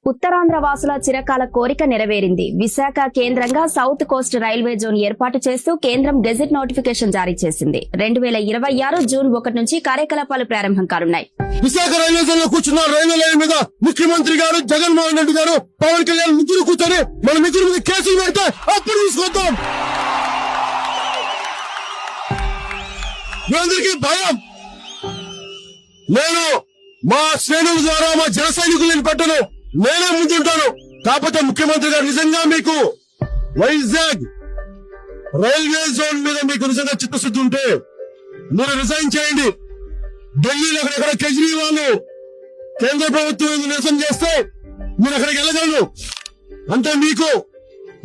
ఉత్తరాంధ్ర వాసుల చిరకాల కోరిక నెరవేరింది. విశాఖ కేంద్రంగా సౌత్ కోస్ట్ రైల్వే జోన్ ఏర్పాటు చేస్తూ కేంద్రం గెజెట్ నోటిఫికేషన్ జారీ చేసింది. 2026 జూన్ 1 నుంచి కార్యకలాపాలు ప్రారంభం కానున్నాయి. విశాఖ రైల్వే జోన్ లో కూర్చున్న రైల్వే లైన్ మీద ముఖ్యమంత్రి గారు, జగన్మోహన్ రెడ్డి గారు, పవన్ కళ్యాణ్ ముగ్గురు కూర్చొని మన ముగ్గురు మీద కేసులు పెడితే అప్పుడు తీసుకొద్దాం. మీ అందరికీ భయం. నేను మా శ్రేణుల ద్వారా మా జన సైనికులను పెట్టను, నేనే ముందుంటాను. కాకపోతే ముఖ్యమంత్రి గారు నిజంగా మీకు వైజాగ్ రైల్వే జోన్ మీద మీకు నిజంగా చిత్తశుద్ధి ఉంటే మీరు రిజైన్ చేయండి. ఢిల్లీలో అక్కడెక్కడ కేజ్రీవాల్ కేంద్ర ప్రభుత్వం నిరసన చేస్తే మీరు అక్కడికి వెళ్ళగలరు. అంటే మీకు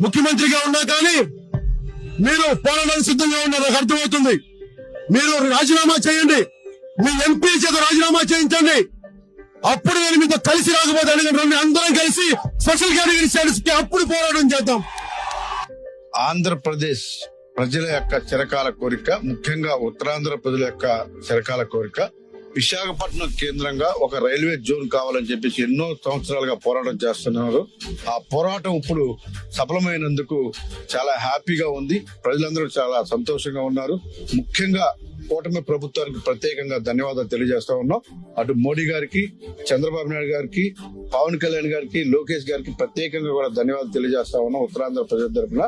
ముఖ్యమంత్రిగా ఉన్నా కానీ మీరు పోరాడానికి సిద్ధంగా ఉన్నారు, నాకు అర్థమవుతుంది. మీరు రాజీనామా చేయండి, మీ ఎంపీ చేత రాజీనామా చేయించండి. అప్పుడు నేను మీతో కలిసి రాకపోతే అడిగిన అందరం కలిసి స్పెషల్ కేటగిరీ స్టేటస్ కి అప్పుడు పోరాటం చేద్దాం. ఆంధ్రప్రదేశ్ ప్రజల యొక్క చిరకాల కోరిక, ముఖ్యంగా ఉత్తరాంధ్ర ప్రజల యొక్క చిరకాల కోరిక, విశాఖపట్నం కేంద్రంగా ఒక రైల్వే జోన్ కావాలని చెప్పేసి ఎన్నో సంవత్సరాలుగా పోరాటం చేస్తున్నారు. ఆ పోరాటం ఇప్పుడు సఫలమైనందుకు చాలా హ్యాపీగా ఉంది. ప్రజలందరూ చాలా సంతోషంగా ఉన్నారు. ముఖ్యంగా కూటమి ప్రభుత్వానికి ప్రత్యేకంగా ధన్యవాదాలు తెలియజేస్తా ఉన్నాం. అటు మోడీ గారికి, చంద్రబాబు నాయుడు గారికి, పవన్ కళ్యాణ్ గారికి, లోకేష్ గారికి ప్రత్యేకంగా కూడా ధన్యవాదాలు తెలియజేస్తా ఉన్నాం ఉత్తరాంధ్ర ప్రజల తరఫున.